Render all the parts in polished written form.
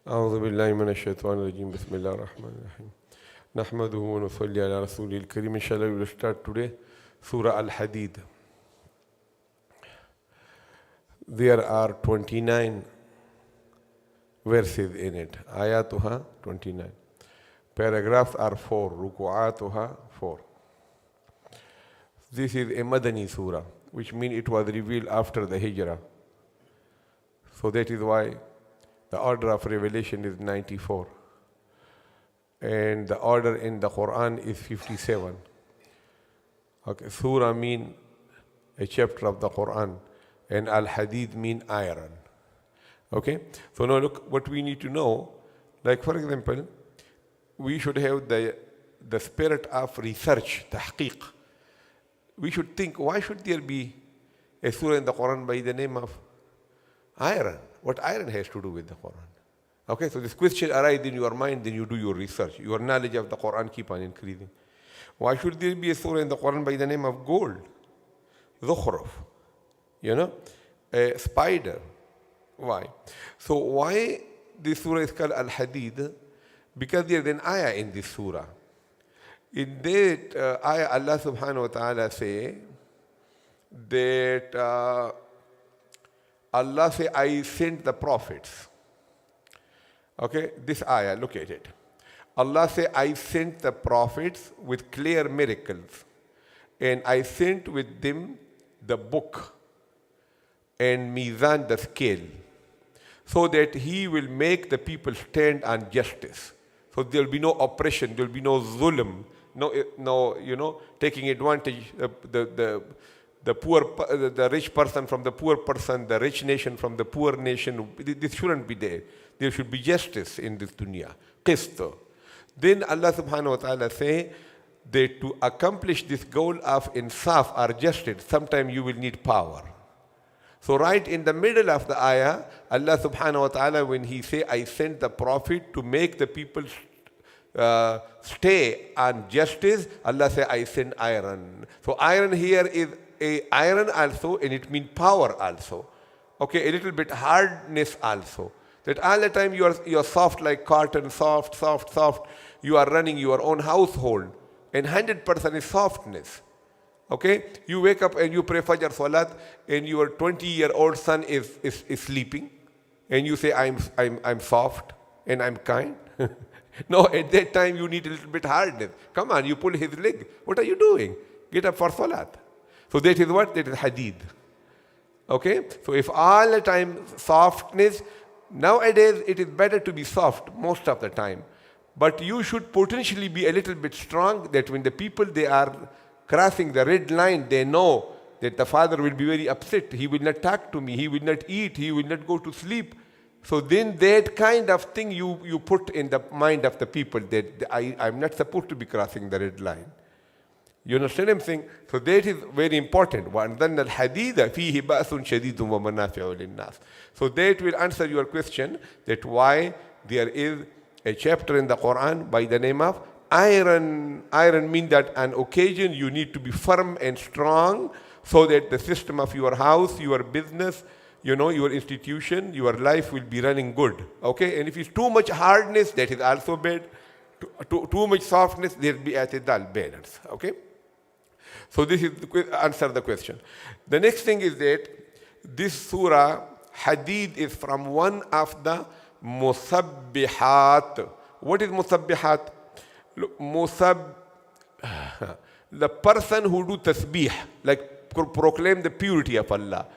أعوذ بالله من الشيطان الرجيم بسم الله الرحمن الرحيم نحمده ونصلي على رسوله الكريم. Inshallah we will start today Surah Al-Hadid. There are 29 verses in it. Ayatuha 29. Paragraphs are 4. Ruku'atuha 4. This is a Madani surah, which means it was revealed after the Hijrah. So that is why the order of revelation is 94. And the order in the Qur'an is 57. Okay, surah mean a chapter of the Qur'an, and Al-Hadid mean iron. Okay, so now look what we need to know. Like for example, we should have the spirit of research, tahqiq. We should think, why should there be a surah in the Quran by the name of iron? What iron has to do with the Quran? Okay, so this question arises in your mind, then you do your research. Your knowledge of the Quran keep on increasing. Why should there be a surah in the Quran by the name of gold? Zukhruf. A spider. Why? So why this surah is called Al-Hadid? Because there is an ayah in this surah. In that ayah, Allah subhanahu wa ta'ala say that Allah say, I sent the prophets. Okay, this ayah, look at it. Allah say, I sent the prophets with clear miracles, and I sent with them the book and mizan, the scale, so that he will make the people stand on justice. So there will be no oppression, there will be no zulm, no, taking advantage the rich person from the poor person, the rich nation from the poor nation. This shouldn't be there. There should be justice in this dunya. Qist. Then Allah subhanahu wa ta'ala say that to accomplish this goal of insaf or justice, sometimes you will need power. So right in the middle of the ayah, Allah subhanahu wa ta'ala, when he say, I sent the prophet to make the people stay on justice, Allah say, I send iron. So iron here is a iron also, and it means power also. Okay, a little bit hardness also. That all the time you are soft like cotton, soft. You are running your own household, and 100% is softness. Okay, you wake up and you pray Fajr Salat, and your 20-year-old son is sleeping, and you say, I'm soft and I'm kind. No, at that time you need a little bit hardness. Come on, you pull his leg. What are you doing? Get up for Salat. So that is what? That is Hadid. Okay? So if all the time softness, nowadays it is better to be soft most of the time. But you should potentially be a little bit strong, that when the people, they are crossing the red line, they know that the father will be very upset. He will not talk to me. He will not eat. He will not go to sleep. So then that kind of thing you put in the mind of the people, that I'm not supposed to be crossing the red line. You understand what I'm saying? So that is very important. وَأَنزَلْنَا الْحَدِيدَ فِيهِ بَأْسٌ شَدِيدٌ وَمَنَافِعُ لِلنَّاسِ. So that will answer your question, that why there is a chapter in the Quran by the name of iron. Iron means that on occasion you need to be firm and strong, so that the system of your house, your business, your institution, your life will be running good. Okay? And if it's too much hardness, that is also bad. Too much softness, there will be atidal, balance. Okay? So this is answer the question. The next thing is that this surah, Hadid, is from one of the musabbihat. What is musabbihat? The person who do tasbih, like proclaim the purity of Allah.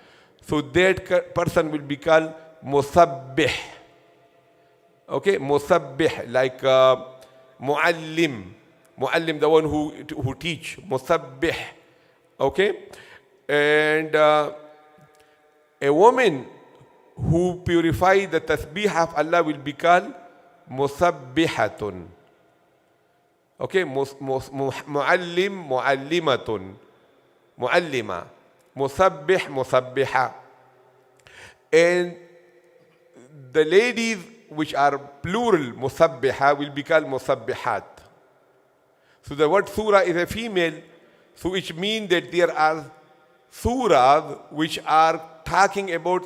So that person will be called musabbih. Okay, musabbih, like muallim, the one who teach, musabbih. Okay, and a woman who purifies the tasbih of Allah will be called musabbihatun. Okay, muallim, muallimatun, muallima, musabbih, musabbiha. And the ladies, which are plural, musabbiha, will be called musabbihat. So the word surah is a female, so which means that there are surahs which are talking about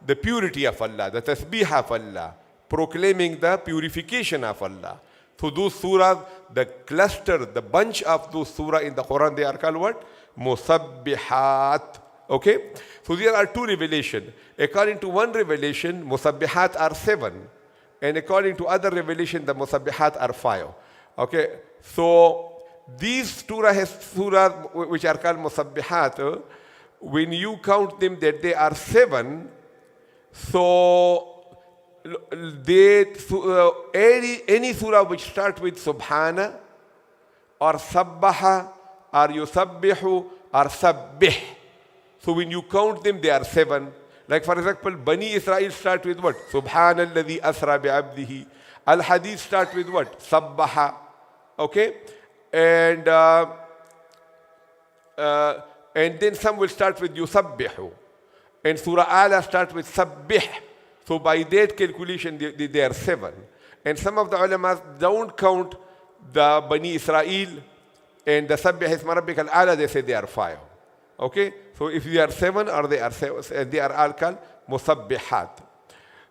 the purity of Allah, the tasbih of Allah, proclaiming the purification of Allah. So those surahs, the cluster, the bunch of those surah in the Quran, they are called what? Musabbihat. Okay? So there are two revelations. According to one revelation, Musabbihat are 7. And according to other revelation, the Musabbihat are 5. Okay? So these surah which are called Musabbihat, when you count them that they are 7, so any surah which start with Subhana or Sabbaha or Yusabbihu or Sabbih. So when you count them, they are 7. Like for example, Bani Israel start with what? Subhanalladhi asra bi'abdihi. Al-Hadid start with what? Sabbaha. Okay? And then some will start with Yusabbihu. And Surah Ala start with Sabbih. So by that calculation, they are 7. And some of the ulama don't count the Bani Israel and the Sabbih Isma Rabbika Al-Ala, they say they are 5. Okay? So if they are 7 or they are 7, they are all called Musabbihat.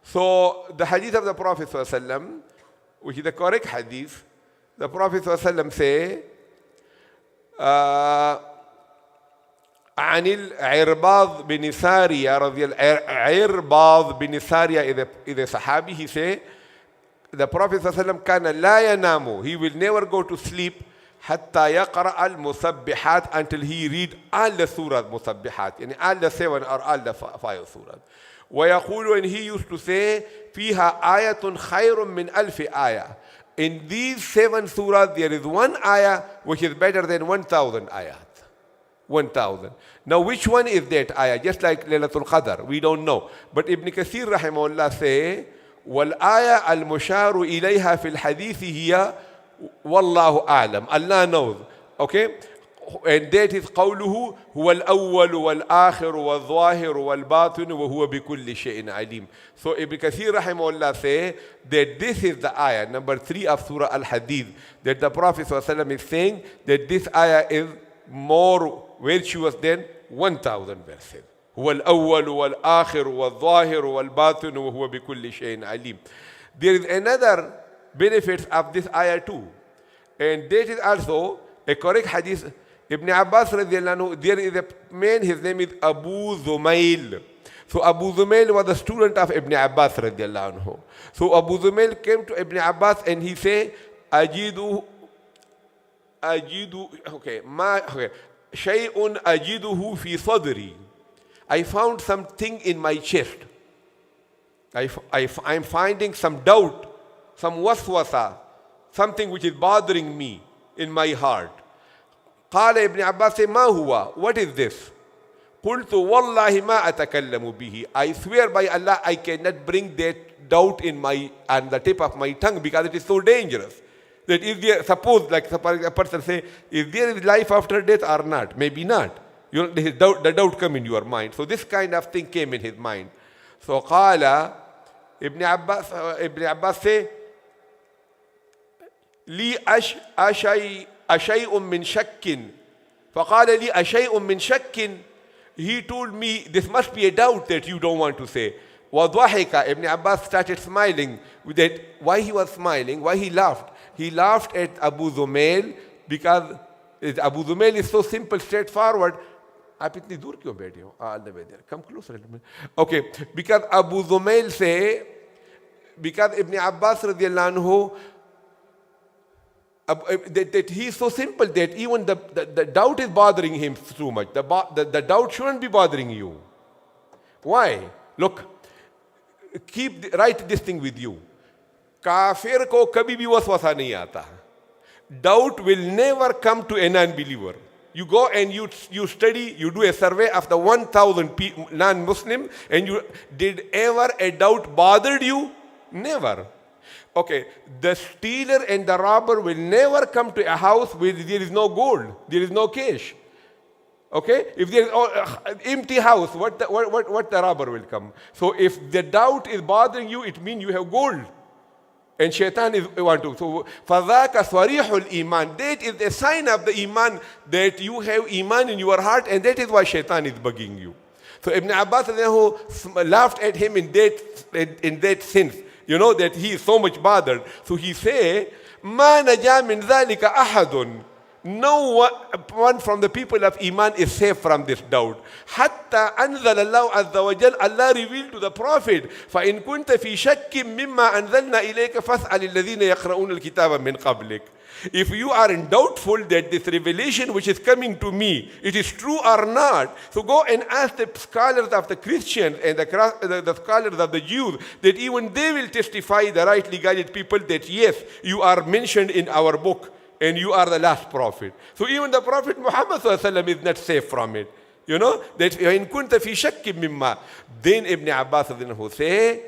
So the hadith of the Prophet ﷺ, which is the correct hadith, the Prophet ﷺ say, عن العرباض بن سارية رضي الله عرباض بن سارية إذا صحابي, he say the Prophet صلى الله عليه وسلم كان لا ينام, he will never go to sleep حتى يقرأ المسبحات, until he read all the surah مسبحات, يعني all the 7 or all the 5 surah. ويقول, and he used to say فيها آية خير من ألف آية. In these 7 surahs there is one ayah which is better than 1,000 ayat. 1,000. Now which one is that ayah? Just like Laylatul Qadr, we don't know. But Ibn Kathir rahimahullah say, وَالْآيَةَ الْمُشَارُ إِلَيْهَا فِي الْحَدِيثِ هِيَ وَاللَّهُ أَعْلَمُ. Allah knows. Okay? And that is قوله هو الأول والآخر والظاهر والباطن وهو بكل شيء عليم. So Ibn Kathir rahimahullah say that this is the ayah, number 3 of Surah Al-Hadid, that the Prophet ﷺ is saying that this ayah is more virtuous than 1,000 verses. هو الأول والآخر والظاهر والباطن وهو بكل شيء عليم. There is another benefit of this ayah too. And that is also a correct hadith. Ibn Abbas radiallahu anhu, there is a man, his name is Abu Zumail. So Abu Zumail was a student of Ibn Abbas radiallahu anhu. So Abu Zumail came to Ibn Abbas and he said, أجد شيء أجده في صدري. I found something in my chest. I'm finding some doubt, some waswasa, something which is bothering me in my heart. قال ابن عباس, ما هو? What is this? قلت والله ما أتكلم به. I swear by Allah, I cannot bring that doubt on the tip of my tongue because it is so dangerous. That if there, suppose, like a person say, if there is life after death or not, maybe not. The doubt come in your mind. So this kind of thing came in his mind. So قال Ibn Abbas say, لي أشيء من شك. فقال لي أشيء من شك. He told me, this must be a doubt that you don't want to say. وضحك. Ibn Abbas started smiling. That why he was smiling, why he laughed. He laughed at Abu Zumail because Abu Zumail is so simple, straightforward. आप इतनी दूर क्यों बैठे हो? All the way there. Come closer. Okay, because Abu Zumail say, because Ibn Abbas radiallahu anhu, that he is so simple that even the doubt is bothering him too much. The doubt shouldn't be bothering you. Why? Look, write this thing with you. काफिर को कभी भी वसवसा नहीं आता. Doubt will never come to a non-believer. You go and you study, you do a survey of the 1,000 non-Muslim, and did ever a doubt bothered you? Never. Okay, the stealer and the robber will never come to a house where there is no gold, there is no cash. Okay, if there is an empty house, what the robber will come? So if the doubt is bothering you, it means you have gold. And shaitan is want to. So فَذَاكَ صَرِيحُ الْإِيمَانِ. That is a sign of the iman, that you have iman in your heart, and that is why shaitan is bugging you. So Ibn Abbas laughed at him in that sense. You know that he is so much bothered. So he say, مَا نَجَا مِنْ ذَلِكَ أَحَدٌ. No one from the people of Iman is safe from this doubt. حتى أنزل الله عز وجل, Allah revealed to the Prophet, فإن كنت في شك مما أنزلنا إليك فاسأل الذين يقرؤون الكتاب من قبلك. If you are in doubtful that this revelation which is coming to me, it is true or not, so go and ask the scholars of the Christians and the scholars of the Jews, that even they will testify, the rightly guided people, that yes, you are mentioned in our book and you are the last prophet. So even the Prophet Muhammad is not safe from it. You know, that in kunta fi shakkin mimma. Then Ibn Abbas say,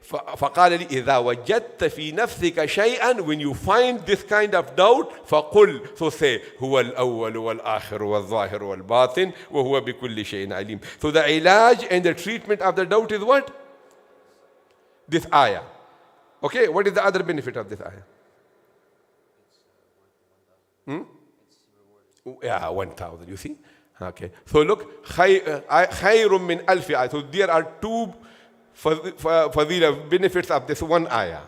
فقال لي إذا وجدت في نفسك شيئا, when you find this kind of doubt, فقل, so say, هو الأول والآخر والظاهر والباطن وهو بكل شيء عليم. So the ilaj and the treatment of the doubt is what? This ayah. Okay, what is the other benefit of this ayah? Yeah, 1,000, you see? Okay, so look, خير من ألف آية. So there are two fadila benefits of this one ayah.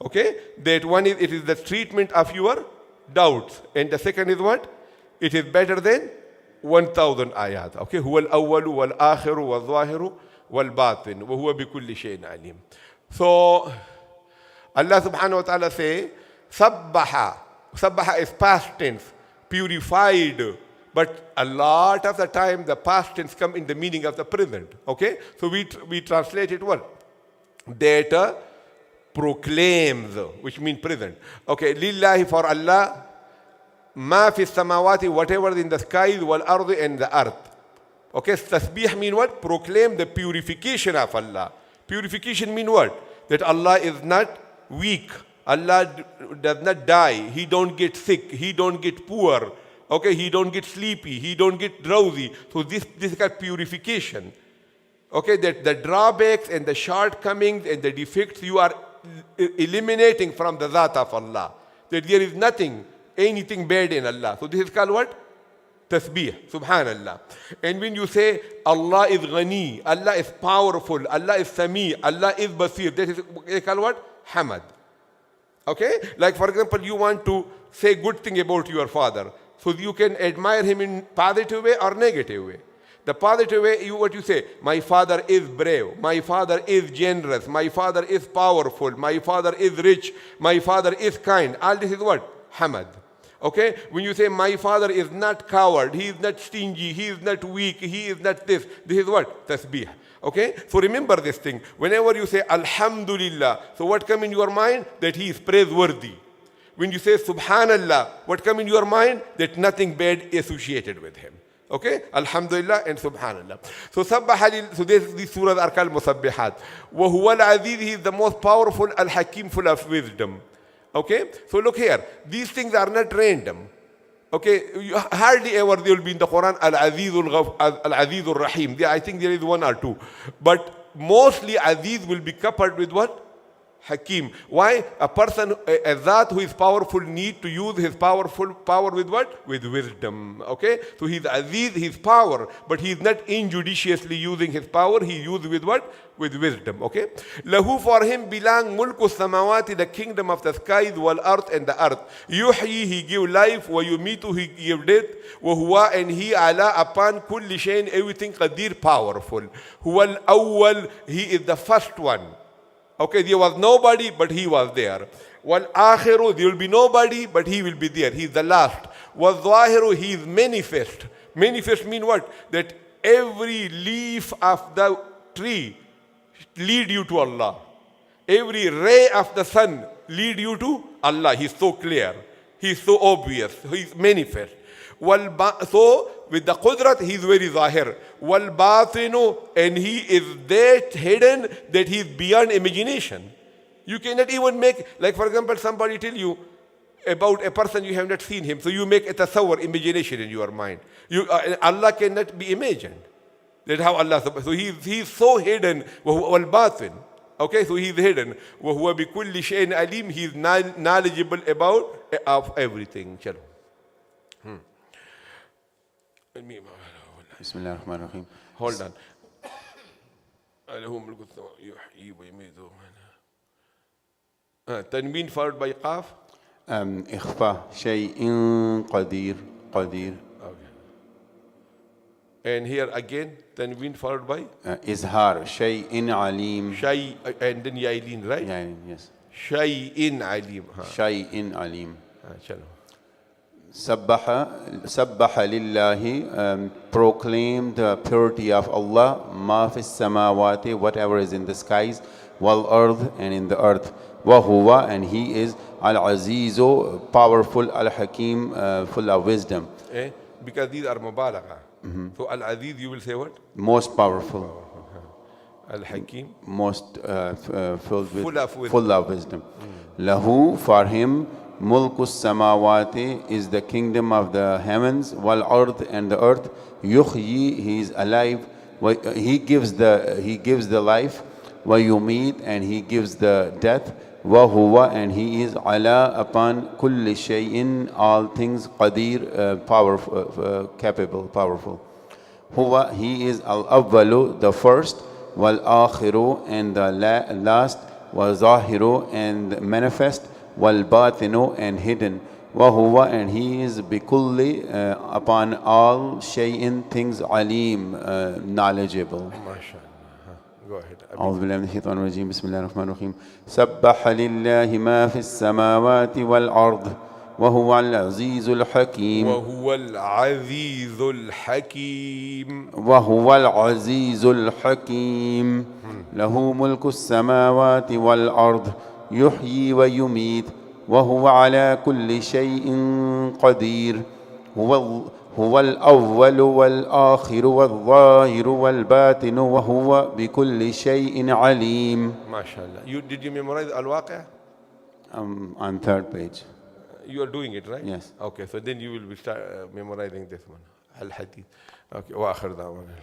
Okay, that one is, it is the treatment of your doubts, and the second is what? It is better than 1,000 ayat. Okay, هو الأول والآخر والظاهر والباطن وهو بكل شيء عليم. So Allah subhanahu wa ta'ala say, sabbaha. Sabbaha is past tense, purified. But a lot of the time, the past tense come in the meaning of the present. Okay? So we translate it what? That proclaims, which means present. Okay, lillahi, for Allah, ma fi samawati, whatever is in the skies, wal ardi, and the earth. Okay, tasbih mean what? Proclaim the purification of Allah. Purification mean what? That Allah is not weak. Allah does not die. He don't get sick. He don't get poor. Okay, he don't get sleepy, he don't get drowsy. So this is called purification. Okay, that the drawbacks and the shortcomings and the defects you are eliminating from the Zat of Allah. That there is nothing, anything bad in Allah. So this is called what? Tasbih, subhanallah. And when you say Allah is Ghani, Allah is powerful, Allah is Sami, Allah is Basir, that is called what? Hamad. Okay, like for example, you want to say good thing about your father. So you can admire him in positive way or negative way. The positive way, what you say, my father is brave, my father is generous, my father is powerful, my father is rich, my father is kind. All this is what? Hamad. Okay? When you say my father is not coward, he is not stingy, he is not weak, he is not this is what? Tasbih. Okay? So remember this thing. Whenever you say Alhamdulillah, so what comes in your mind? That he is praiseworthy. When you say Subhanallah, what comes in your mind? That nothing bad associated with him. Okay? Alhamdulillah and Subhanallah. So so these surahs are called Musabbihat. وَهُوَ الْعَزِيزِ, he is the most powerful, Al-Hakim, full of wisdom. Okay? So look here. These things are not random. Okay? Hardly ever they will be in the Quran, Al-Aziz Al-Rahim. I think there is one or two. But mostly Aziz will be coupled with what? Hakim. Why? A person, a Zat who is powerful, need to use his powerful power with what? With wisdom. Okay? So he's Aziz, his power, but he's not injudiciously using his power, he uses with what? With wisdom. Okay? Lahu, for him belong mulku samawati, the kingdom of the skies, wal earth, and the earth. Yuhyi, he give life, wa yumitu, he give death, wa huwa, and he ala, upon kulli shayin, everything qadir, powerful. Huwa al-awwal, he is the first one. Okay, there was nobody, but he was there. Wal akhiru, there will be nobody, but he will be there. He is the last. Wal zahiru, he is manifest. Manifest mean what? That every leaf of the tree lead you to Allah. Every ray of the sun lead you to Allah. He is so clear. He is so obvious. He is manifest. So with the Qudrat, he is very zahir. Wal batinu, and he is that hidden that he is beyond imagination. You cannot even make, like for example, somebody tell you about a person you have not seen him, so you make a tasawwur, imagination in your mind. Allah cannot be imagined. That's how Allah, so he is so hidden. Wal batin. Okay, so he is hidden. وَهُوَ بِكُلِّ شَيْءٍ عَلِيمٍ. He is knowledgeable about of everything. Chalo. Bismillah ar-Rahman ar-Rahim. Hold on. Tanween followed by qaf. إخفاء شيء قدير قدير. Okay. And here again, tanween followed by إظهار شيء عليم. shay, and then yailin, right? يعني yes. Shay'in alim. شيء عليم. Chalo. سبح لله, proclaim the purity of Allah, ما في السماوات, whatever is in the skies, والأرض, and in the earth, وهو, and he is Al-Aziz, powerful, Al-Hakim, full of wisdom. Because these are mubalagha. So Al-Aziz, you will say what? Most powerful, Al-Hakim. most filled with, full of wisdom. full of wisdom. Lahu, for him, Mulkus Samawati is the kingdom of the heavens, wal ard, and the earth. Yuhyi, he is alive. He gives the life. Wa yumit, and he gives the death. Wa huwa, and he is ala, upon kulli shay'in, all things, qadir, powerful, capable, powerful. Huwa, he is al-awwalu, the first, wal akhiru, and the last, wal zahiru, and manifest, wal batinu, and hidden, wa huwa, and he is bikulli, upon all shay'in, things, alim, knowledgeable. MashaAllah. Go ahead. أعوذ بالله من الشيطان الرجيم بسم الله الرحمن الرحيم سبح لله ما في السماوات والأرض وهو العزيز الحكيم وهو العزيز الحكيم. وهو العزيز الحكيم له ملك السماوات والأرض يحيي ويميت وهو على كل شيء قدير هو الأول والآخر والظاهر والباطن وهو بكل شيء عليم. MashaAllah. Did you memorize Al-Waqi'? On third page. You are doing it, right? Yes. Okay, so then you will be start memorizing this one. Al-Hadid. Okay, wa akhir da'wana.